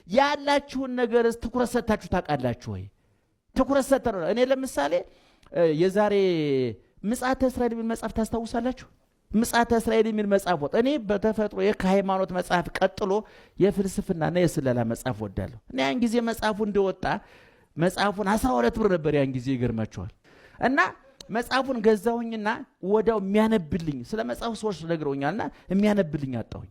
ያላችሁን ነገርስ ትኩረት ሰጣችሁ ታውቃላችሁ ወይ? ትኩረት ሰጠነው። እኔ ለምሳሌ የዛሬ ምጽአተ እስራኤል የሚል መጽሐፍ ታስታውሳላችሁ? ምጽአተ እስራኤል የሚል መጽሐፍ ወጣ። እኔ በተፈጥሮ የሃይማኖት መጽሐፍ ቀጥሎ የፍልስፍናና የስለላ መጽሐፍ ወዳለሁ። እኔ ያን ጊዜ መጽሐፉ እንደወጣ መጽሐፉን 12 ብር ነበር ያን ጊዜ ይገርማችኋል። እና መጽሐፉን ገዛሁኝና ወዳው የሚያነብልኝ ስለ መጽሐፉ ሰዎች ነግረውኛልና የሚያነብልኝ አጣሁኝ።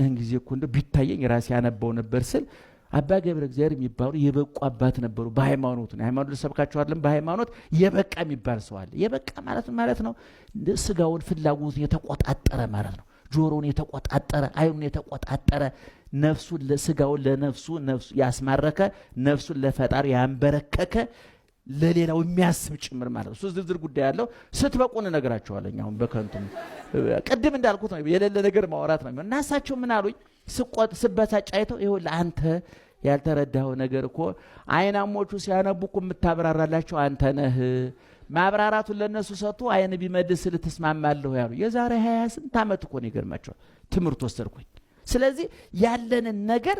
እን ጊዜ እኮ እንደው ቢታየኝ ራሴ ያነበው ነበር ስል አባ ገብረ እግዚአብሔር የሚባሉ የበቁ አባት ነበሩ። በሃይማኖት ነው ሃይማኖት ሰብካቸው አይደለም፣ በሃይማኖት የበቃ የሚባል ሰው አለ። የበቃ ማለት ነው ስጋውን ፍላጎቱን የተቆጣጠረ ማለት ነው። ጆሮውን የተቆጣጠረ፣ አይኑን የተቆጣጠረ፣ ነፍሱን ለስጋውን ለነፍሱ ያስማረከ፣ ነፍሱን ለፈጣሪ ያንበረከከ፣ ለሌላው የሚያስብ ጭምር ማለት ነው። እሱ ዝርዝር ጉዳይ ያለው ስትበቁን እነግራቸዋለሁ። አሁን በከንቱ ቅድም እንዳልኩት ነው የሌለ ነገር ማውራት ነው። እና እሳቸው ምን አሉኝ? ስበሳጭ አይተው ይኸውልህ አንተ ያልተረዳኸው ነገር እኮ አይናሞቹ ሲያነቡ እኮ የምታብራራላቸው አንተ ነህ። ማብራራቱን ለነሱ ሰጥቶ አይን ቢመድስ ልትስማማለሁ ያሉ የዛሬ 28 ዓመት እኮ ነው። ይገርማቸዋል። ትምህርት ወሰድኩኝ። ስለዚህ ያለንን ነገር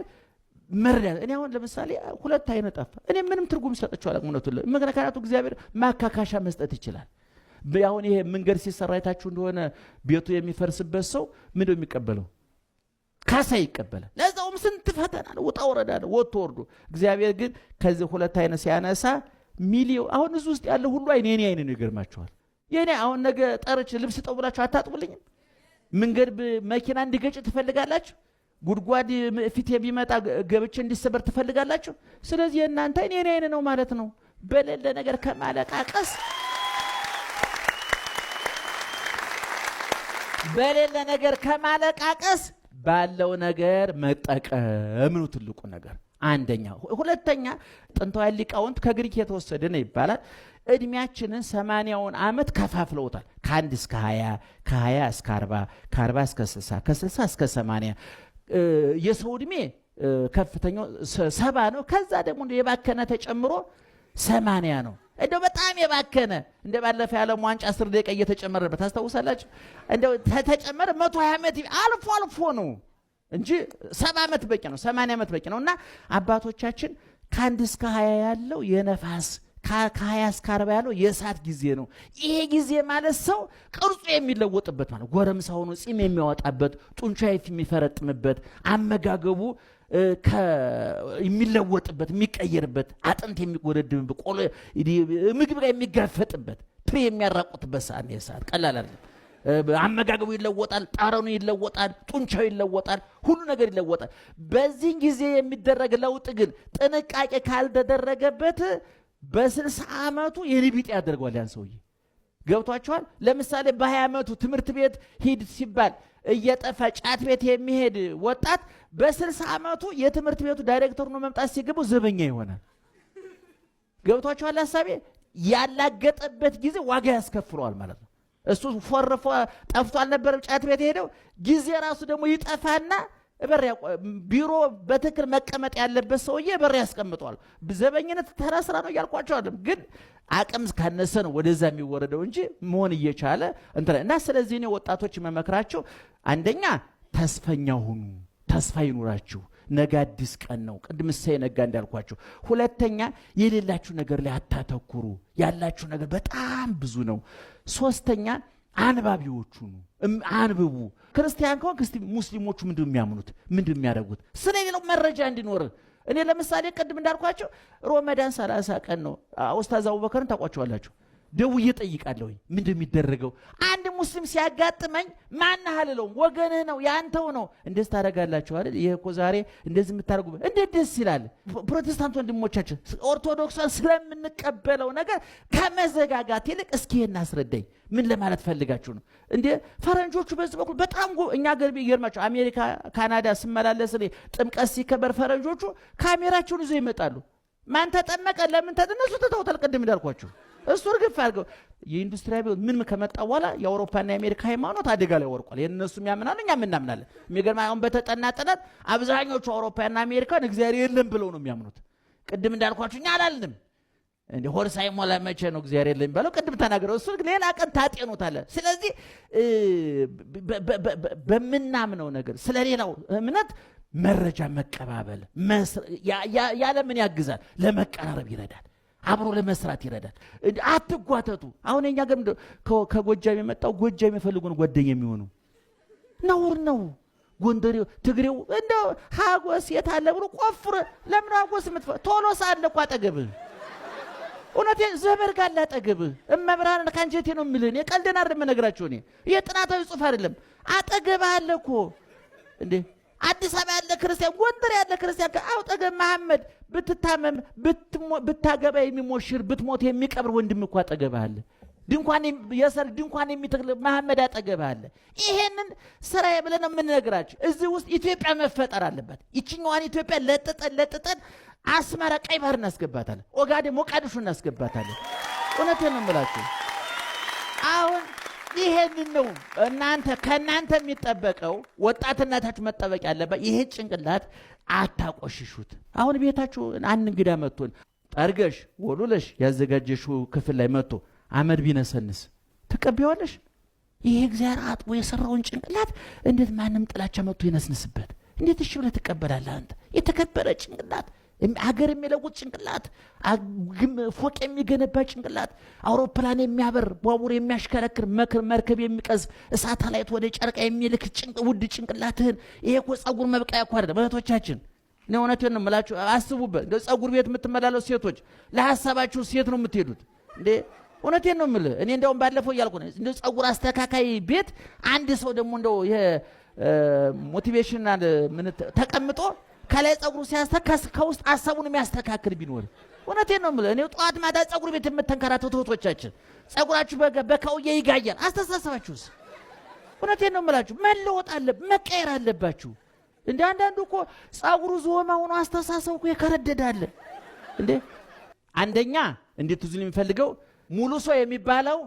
መርዳት። እኔ አሁን ለምሳሌ ሁለት አይነ ጠፋ። እኔ ምንም ትርጉም ሰጥቼው አላውቅም። እውነቱን ምክንያቱ እግዚአብሔር ማካካሻ መስጠት ይችላል። አሁን ይሄ መንገድ ሲሰራ አይታችሁ እንደሆነ ቤቱ የሚፈርስበት ሰው ምንድነው የሚቀበለው? ካሳ ይቀበላል። ለዛውም ስንት ፈተና ነው፣ ውጣ ወረዳ ነው፣ ወጥቶ ወርዶ። እግዚአብሔር ግን ከዚህ ሁለት አይነ ሲያነሳ ሚሊዮን አሁን እዚህ ውስጥ ያለ ሁሉ አይን የኔ አይን ነው። ይገርማችኋል። የኔ አሁን ነገ ጠርች ልብስ ጠውላችሁ አታጥቡልኝም? መንገድ መኪና እንዲገጭ ትፈልጋላችሁ? ጉድጓድ ፊት የሚመጣ ገብቼ እንዲሰበር ትፈልጋላችሁ? ስለዚህ የእናንተ አይን የኔ አይን ነው ማለት ነው። በሌለ ነገር ከማለቃቀስ በሌለ ነገር ከማለቃቀስ ባለው ነገር መጠቀም ነው ትልቁ ነገር። አንደኛ። ሁለተኛ ጥንታዊ ሊቃውንት ከግሪክ የተወሰደ ነው ይባላል። እድሜያችንን 80ውን ዓመት ከፋፍለውታል። ከ1 እስከ 20፣ ከ20 እስከ 40፣ ከ40 እስከ 60፣ ከ60 እስከ 80። የሰው እድሜ ከፍተኛው 70 ነው። ከዛ ደግሞ የባከነ ተጨምሮ 80 ነው። እንደው በጣም የባከነ እንደ ባለፈው የዓለም ዋንጫ 10 ደቂቃ እየተጨመረበት ታስታውሳላችሁ? እንደው ተጨመረ 120 ዓመት አልፎ አልፎ ነው እንጂ 70 ዓመት በቂ ነው፣ 80 ዓመት በቂ ነው። እና አባቶቻችን ከ1 እስከ 20 ያለው የነፋስ ከ20 እስከ 40 ያለው የእሳት ጊዜ ነው። ይሄ ጊዜ ማለት ሰው ቅርጹ የሚለወጥበት ማለት ጎረምሳ ሆኖ ጺም የሚያወጣበት፣ ጡንቻ የሚፈረጥምበት፣ አመጋገቡ የሚለወጥበት፣ የሚቀየርበት፣ አጥንት የሚጎደድምበት፣ ቆሎ ምግብ ጋር የሚጋፈጥበት፣ ፍሬ የሚያራቁትበት ሰዓት ነው። የሰዓት ቀላል አይደለም። አመጋገቡ ይለወጣል፣ ጠረኑ ይለወጣል፣ ጡንቻው ይለወጣል፣ ሁሉ ነገር ይለወጣል። በዚህ ጊዜ የሚደረግ ለውጥ ግን ጥንቃቄ ካልተደረገበት በ60 ዓመቱ የልቢጥ ያደርገዋል ያን ሰውዬ። ገብቷቸዋል። ለምሳሌ በ20 ዓመቱ ትምህርት ቤት ሂድ ሲባል እየጠፋ ጫት ቤት የሚሄድ ወጣት በ60 ዓመቱ የትምህርት ቤቱ ዳይሬክተር ነው መምጣት ሲገቡ ዘበኛ ይሆናል። ገብቷቸዋል ሐሳቤ። ያላገጠበት ጊዜ ዋጋ ያስከፍለዋል ማለት ነው። እሱ ፎርፎ ጠፍቶ አልነበረም ጫት ቤት ሄደው ጊዜ ራሱ ደግሞ ይጠፋና ቢሮ በትክክል መቀመጥ ያለበት ሰውዬ በር ያስቀምጧል። ዘበኝነት ተራ ስራ ነው እያልኳቸዋለሁ። ግን አቅም ካነሰ ነው ወደዛ የሚወረደው እንጂ መሆን እየቻለ እና ስለዚህ እኔ ወጣቶች መመክራቸው አንደኛ ተስፈኛ ሁኑ፣ ተስፋ ይኑራችሁ። ነገ አዲስ ቀን ነው። ቅድም እሰይ ነጋ እንዳልኳችሁ። ሁለተኛ የሌላችሁ ነገር ላይ አታተኩሩ። ያላችሁ ነገር በጣም ብዙ ነው። ሶስተኛ አንባቢዎቹ ነው። አንብቡ። ክርስቲያን ከሆንክ እስቲ ሙስሊሞቹ ምንድነው የሚያምኑት? ምንድነው የሚያደርጉት? ስለሌላው መረጃ እንዲኖር። እኔ ለምሳሌ ቅድም እንዳልኳችሁ ሮመዳን 30 ቀን ነው። ኡስታዝ አቡበከርን ታውቋቸዋላችሁ። ደውዬ ጠይቃለሁ ምንድነው የሚደረገው። አንድ ሙስሊም ሲያጋጥመኝ ማነህ አልለውም። ወገንህ ነው ያንተው ነው። እንደዚህ ታደርጋላችሁ አይደል? ይሄ እኮ ዛሬ እንደዚህ የምታደርጉበት እንዴት ደስ ይላል። ፕሮቴስታንት ወንድሞቻችን ኦርቶዶክሳን ስለምንቀበለው ነገር ከመዘጋጋት ይልቅ እስኪ ይሄን አስረዳኝ። ምን ለማለት ፈልጋችሁ ነው እንዴ? ፈረንጆቹ በዚህ በኩል በጣም እኛ ገርቢ ይገርማቸው። አሜሪካ ካናዳ ስመላለስ ጥምቀት ሲከበር ፈረንጆቹ ካሜራቸውን ይዘው ይመጣሉ። ማን ተጠመቀ ለምን ተነሱ ተተውታል። ቅድም እንዳልኳችሁ እሱ እርግፍ አድርገው የኢንዱስትሪ አብዮት ምን ከመጣ በኋላ የአውሮፓና የአሜሪካ ሃይማኖት አደጋ ላይ ወርቋል። የእነሱም ያምናሉ እኛም እናምናለን። የሚገርም አሁን በተጠና ጥናት አብዛኞቹ አውሮፓና አሜሪካን እግዚአብሔር የለም ብለው ነው የሚያምኑት። ቅድም እንዳልኳችሁ እኛ አላልንም። እንደ ሆድ ሳይሞላ መቼ ነው እግዚአብሔር የለም የሚባለው? ቅድም ተናግረው እሱ ሌላ ቀን ታጤኑታለ። ስለዚህ በምናምነው ነገር ስለሌላው እምነት መረጃ መቀባበል ያለ ምን ያግዛል? ለመቀራረብ ይረዳል። አብሮ ለመስራት ይረዳል። አትጓተቱ። አሁን እኛ ገም ከጎጃም የመጣው ጎጃም የሚፈልጉን ጓደኛ የሚሆኑ ነውር ነው። ጎንደሬው ትግሬው እንደው ሀጎስ የታለ ብሎ ቆፍረ ለምን ሀጎስ ቶሎ ሳለ እኮ አጠገብህ እውነቴን ዘበርጋ አለ አጠገብህ። እመብርሃንን ካንጀቴ ነው የምልህ። እኔ ቀልደን አይደለም እነግራችሁ። እኔ የጥናታዊ ጽሑፍ አይደለም። አጠገብህ አለ እኮ እንዴ። አዲስ አበባ ያለ ክርስቲያን፣ ጎንደር ያለ ክርስቲያን አጠገብ መሐመድ ብትታመም ብታገባ የሚሞሽር ብትሞት የሚቀብር ወንድም እኮ አጠገብህ አለ። ድንኳን የሰርግ ድንኳን የሚተክል መሐመድ አጠገብህ አለ። ይሄንን ስራዬ ብለን ነው የምንነግራችሁ። እዚህ ውስጥ ኢትዮጵያ መፈጠር አለበት። ይችኛዋን ኢትዮጵያ ለጥጠን አስመራ ቀይ ባህር እናስገባታለን። ኦጋዴን ሞቃዲሾ እናስገባታለን። እውነቴን ነው የምላችሁ። አሁን ይሄንን ነው ከእናንተ የሚጠበቀው። ወጣትነታችሁ መጠበቅ ያለበት ይሄ ጭንቅላት አታቆሽሹት። አሁን ቤታችሁ አንድ እንግዳ መጥቶን ጠርገሽ ወሉለሽ ያዘጋጀሽው ክፍል ላይ መጥቶ አመድ ቢነሰንስ ተቀበያለሽ? ይሄ እግዚአብሔር አጥቦ የሰራውን ጭንቅላት እንዴት ማንም ጥላቻ መጥቶ ይነስንስበት? እንዴት እሺ ብለህ ትቀበላለህ? አንተ የተከበረ ጭንቅላት፣ ሀገር የሚለውጥ ጭንቅላት፣ ፎቅ የሚገነባ ጭንቅላት፣ አውሮፕላን የሚያበር ባቡር የሚያሽከረክር መርከብ የሚቀዝ ሳተላይት ወደ ጨረቃ የሚልክ ውድ ጭንቅላትህን ይሄ እኮ ጸጉር መብቀያ እኮ አይደለም። እህቶቻችን እኔ እውነቴን ነው የምላችሁ፣ አስቡበት። እንደ ጸጉር ቤት የምትመላለሱ ሴቶች ለሐሳባችሁ ሴት ነው የምትሄዱት እንዴ? እውነቴን ነው የምልህ። እኔ እንደውም ባለፈው እያልኩ ነው እንደ ጸጉር አስተካካይ ቤት አንድ ሰው ደግሞ እንደው ይሄ ሞቲቬሽናል ምን ተቀምጦ ከላይ ጸጉሩ ሲያስተካክል ከውስጥ ሐሳቡን የሚያስተካክል ቢኖር፣ እውነቴን ነው የምልህ። እኔ ጠዋት ማታ ጸጉር ቤት የምትንከራተቱ እህቶቻችን ጸጉራችሁ በካውዬ ይጋያል። አስተሳሰባችሁስ? እውነቴን ነው የምላችሁ መለወጥ መቀየር አለባችሁ። እንደ አንዳንዱ እኮ ጸጉሩ ዞማ ሆኖ አስተሳሰቡ እኮ የከረደዳለ እንዴ። አንደኛ እንዴት ትዙን የሚፈልገው ሙሉ ሰው የሚባለው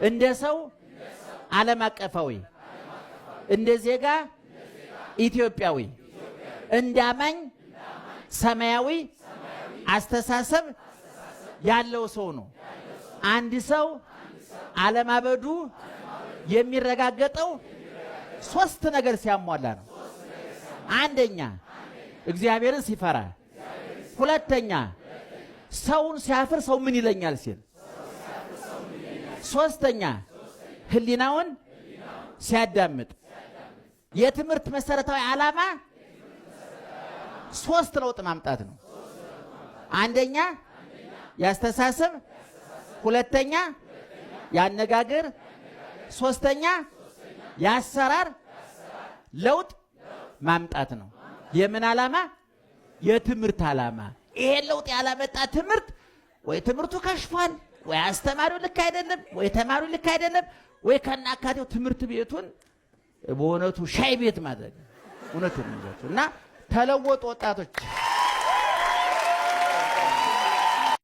እንደ ሰው ዓለም አቀፋዊ፣ እንደ ዜጋ ኢትዮጵያዊ፣ እንደ አማኝ ሰማያዊ አስተሳሰብ ያለው ሰው ነው። አንድ ሰው አለማበዱ የሚረጋገጠው ሶስት ነገር ሲያሟላ ነው። አንደኛ እግዚአብሔርን ሲፈራ፣ ሁለተኛ ሰውን ሲያፍር ሰው ምን ይለኛል ሲል፣ ሶስተኛ ህሊናውን ሲያዳምጥ። የትምህርት መሰረታዊ ዓላማ ሶስት ለውጥ ማምጣት ነው። አንደኛ ያስተሳሰብ፣ ሁለተኛ ያነጋገር፣ ሶስተኛ ያሰራር ለውጥ ማምጣት ነው። የምን ዓላማ? የትምህርት ዓላማ። ይሄ ለውጥ ያላመጣ ትምህርት ወይ ትምህርቱ ከሽፏል፣ ወይ አስተማሪው ልክ አይደለም፣ ወይ ተማሪው ልክ አይደለም፣ ወይ ከናካቴው ትምህርት ቤቱን በእውነቱ ሻይ ቤት ማድረግ። እውነቱን ነው እና ተለወጡ ወጣቶች።